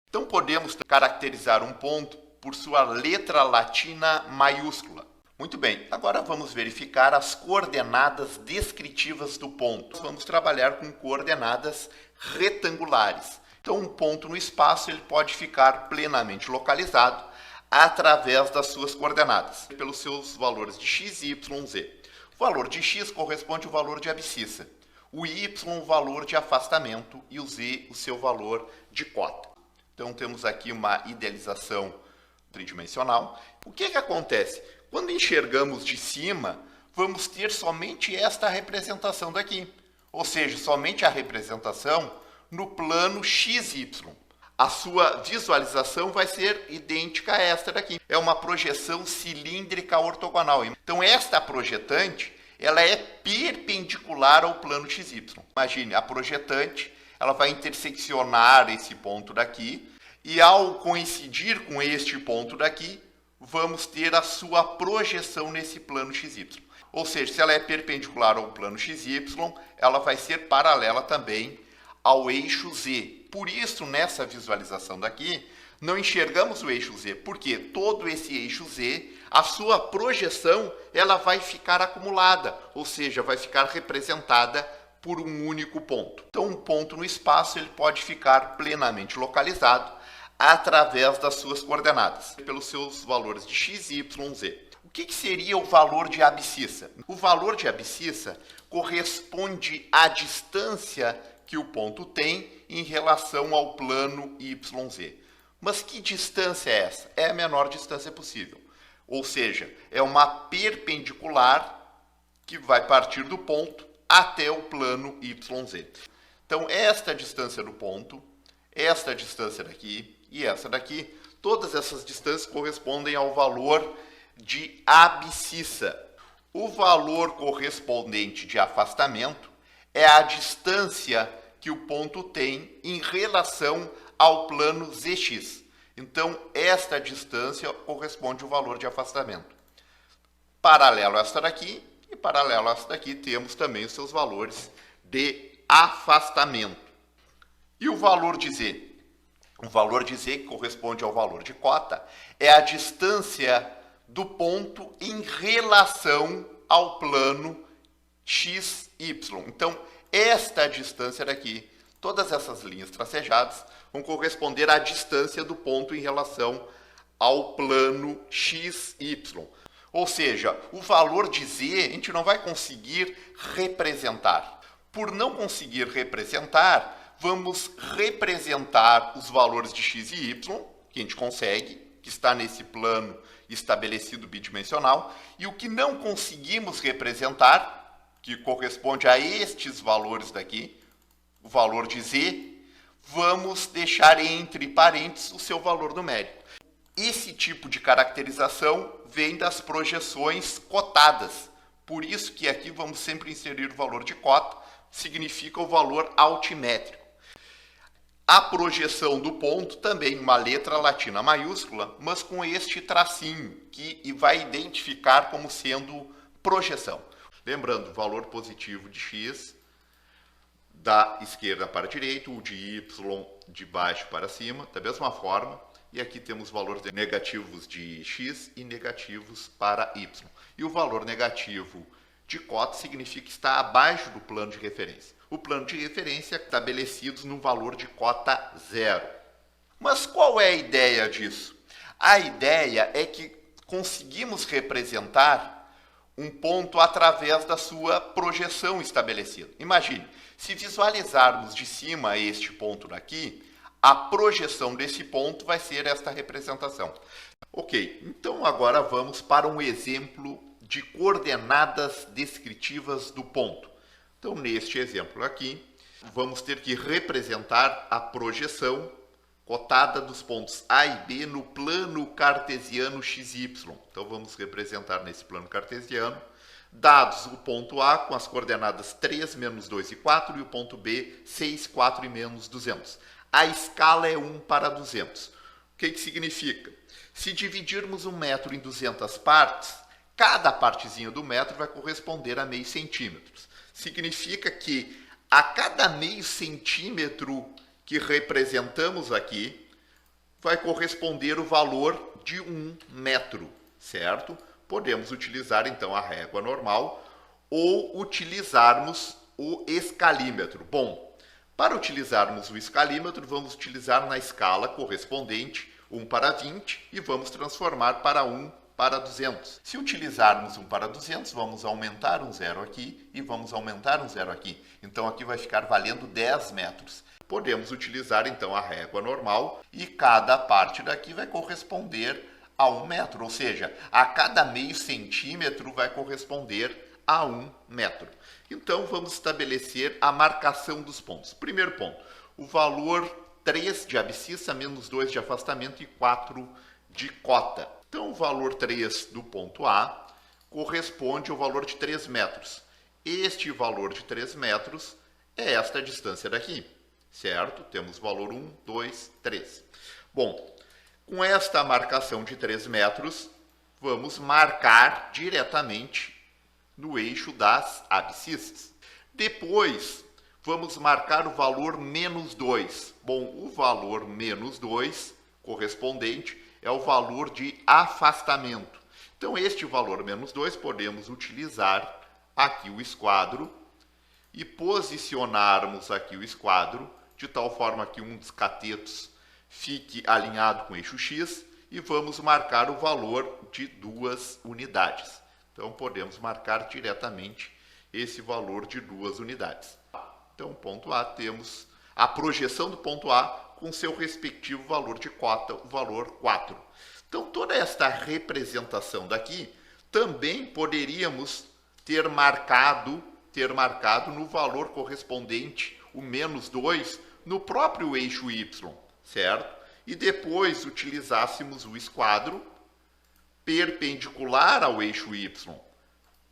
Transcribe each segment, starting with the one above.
Então podemos caracterizar um ponto por sua letra latina maiúscula. Muito bem, agora vamos verificar as coordenadas descritivas do ponto. Vamos trabalhar com coordenadas retangulares. Então um ponto no espaço ele pode ficar plenamente localizado através das suas coordenadas, pelos seus valores de x, y, z. O valor de x corresponde ao valor de abscissa, o y o valor de afastamento e o z o seu valor de cota. Então temos aqui uma idealização tridimensional. O que acontece? Quando enxergamos de cima, vamos ter somente esta representação daqui, ou seja, somente a representação no plano XY. A sua visualização vai ser idêntica a esta daqui. É uma projeção cilíndrica ortogonal. Então esta projetante, ela é perpendicular ao plano XY. Imagine, a projetante, ela vai interseccionar esse ponto daqui e ao coincidir com este ponto daqui, vamos ter a sua projeção nesse plano XY. Ou seja, se ela é perpendicular ao plano XY, ela vai ser paralela também ao eixo Z. Por isso, nessa visualização daqui, não enxergamos o eixo Z, porque todo esse eixo Z, a sua projeção, ela vai ficar acumulada, ou seja, vai ficar representada por um único ponto. Então, um ponto no espaço ele pode ficar plenamente localizado através das suas coordenadas, pelos seus valores de x, y, z. O que seria o valor de abscissa? O valor de abscissa corresponde à distância que o ponto tem em relação ao plano YZ. Mas que distância é essa? É a menor distância possível. Ou seja, é uma perpendicular que vai partir do ponto até o plano YZ. Então, esta distância do ponto, esta distância daqui e essa daqui, todas essas distâncias correspondem ao valor de abscissa. O valor correspondente de afastamento é a distância que o ponto tem em relação ao plano ZX. Então, esta distância corresponde ao valor de afastamento. Paralelo a esta daqui e paralelo a esta daqui, temos também os seus valores de afastamento. E o valor de Z? O valor de Z, que corresponde ao valor de cota, é a distância do ponto em relação ao plano XY. Então, esta distância daqui, todas essas linhas tracejadas, vão corresponder à distância do ponto em relação ao plano XY. Ou seja, o valor de Z a gente não vai conseguir representar. Por não conseguir representar, vamos representar os valores de x e y, que a gente consegue, que está nesse plano estabelecido bidimensional, e o que não conseguimos representar, que corresponde a estes valores daqui, o valor de z, vamos deixar entre parênteses o seu valor numérico. Esse tipo de caracterização vem das projeções cotadas. Por isso que aqui vamos sempre inserir o valor de cota, significa o valor altimétrico. A projeção do ponto também uma letra latina maiúscula, mas com este tracinho, que vai identificar como sendo projeção. Lembrando, o valor positivo de x da esquerda para a direita, o de y de baixo para cima, da mesma forma. E aqui temos valores negativos de x e negativos para y. E o valor negativo de cota significa que está abaixo do plano de referência. O plano de referência é estabelecido no valor de cota 0. Mas qual é a ideia disso? A ideia é que conseguimos representar um ponto através da sua projeção estabelecida. Imagine, se visualizarmos de cima este ponto daqui, a projeção desse ponto vai ser esta representação. Ok, então agora vamos para um exemplo de coordenadas descritivas do ponto. Então, neste exemplo aqui, vamos ter que representar a projeção cotada dos pontos A e B no plano cartesiano XY. Então, vamos representar nesse plano cartesiano, dados o ponto A com as coordenadas 3, menos 2 e 4, e o ponto B, 6, 4 e menos 200. A escala é 1 para 200. O que significa? Se dividirmos um metro em 200 partes, cada partezinha do metro vai corresponder a meio centímetro. Significa que a cada meio centímetro que representamos aqui, vai corresponder o valor de 1 metro, certo? Podemos utilizar então a régua normal ou utilizarmos o escalímetro. Bom, para utilizarmos o escalímetro, vamos utilizar na escala correspondente 1 para 20 e vamos transformar para 1 para 200. Se utilizarmos 1 para 200, vamos aumentar um zero aqui e vamos aumentar um zero aqui. Então aqui vai ficar valendo 10 metros. Podemos utilizar então a régua normal e cada parte daqui vai corresponder a 1 metro, ou seja, a cada meio centímetro vai corresponder a 1 metro. Então vamos estabelecer a marcação dos pontos. Primeiro ponto, o valor 3 de abscissa menos 2 de afastamento e 4 de cota. Então o valor 3 do ponto A corresponde ao valor de 3 metros. Este valor de 3 metros é esta distância daqui, certo? Temos o valor 1, 2, 3. Bom, com esta marcação de 3 metros, vamos marcar diretamente no eixo das abscissas. Depois, vamos marcar o valor menos 2. Bom, o valor menos 2 correspondente é o valor de afastamento. Então, este valor menos 2 podemos utilizar aqui o esquadro e posicionarmos aqui o esquadro de tal forma que um dos catetos fique alinhado com o eixo X e vamos marcar o valor de 2 unidades. Então, podemos marcar diretamente esse valor de 2 unidades. Então, ponto A, temos a projeção do ponto A com seu respectivo valor de cota, o valor 4. Então, toda esta representação daqui também poderíamos ter marcado no valor correspondente, o menos 2, no próprio eixo Y, certo? E depois utilizássemos o esquadro perpendicular ao eixo Y.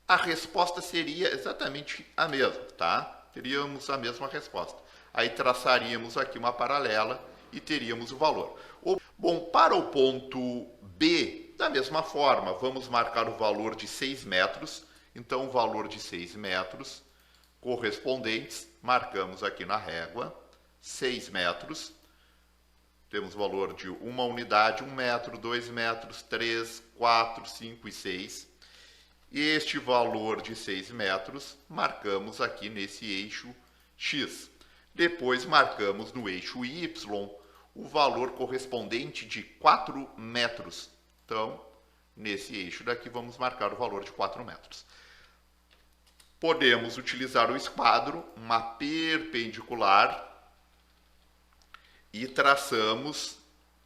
A resposta seria exatamente a mesma, tá? Teríamos a mesma resposta. Aí traçaríamos aqui uma paralela e teríamos o valor. Bom, para o ponto B, da mesma forma, vamos marcar o valor de 6 metros. Então, o valor de 6 metros correspondentes, marcamos aqui na régua, 6 metros. Temos o valor de uma unidade, 1 metro, 2 metros, 3, 4, 5 e 6. Este valor de 6 metros marcamos aqui nesse eixo X. Depois marcamos no eixo Y o valor correspondente de 4 metros. Então, nesse eixo daqui vamos marcar o valor de 4 metros. Podemos utilizar o esquadro, uma perpendicular, e traçamos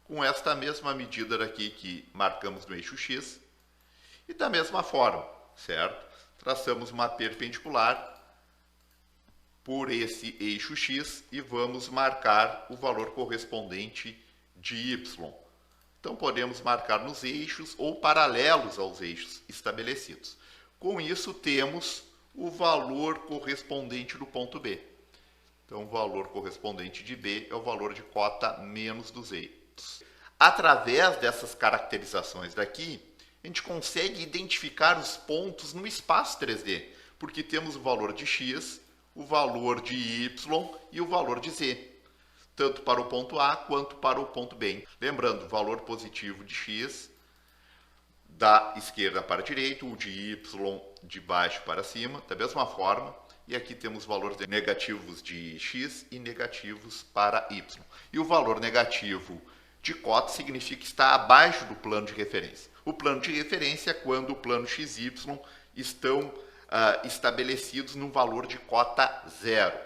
com esta mesma medida daqui que marcamos no eixo X. E da mesma forma, certo? Traçamos uma perpendicular por esse eixo X e vamos marcar o valor correspondente de Y. Então, podemos marcar nos eixos ou paralelos aos eixos estabelecidos. Com isso, temos o valor correspondente do ponto B. Então, o valor correspondente de B é o valor de cota menos 200. Através dessas caracterizações daqui, a gente consegue identificar os pontos no espaço 3D, porque temos o valor de X, o valor de Y e o valor de Z, tanto para o ponto A quanto para o ponto B. Lembrando, o valor positivo de X da esquerda para a direita, o de Y de baixo para cima, da mesma forma. E aqui temos valores negativos de X e negativos para Y. E o valor negativo de cota significa que está abaixo do plano de referência. O plano de referência é quando o plano XY estão estabelecidos no valor de cota 0.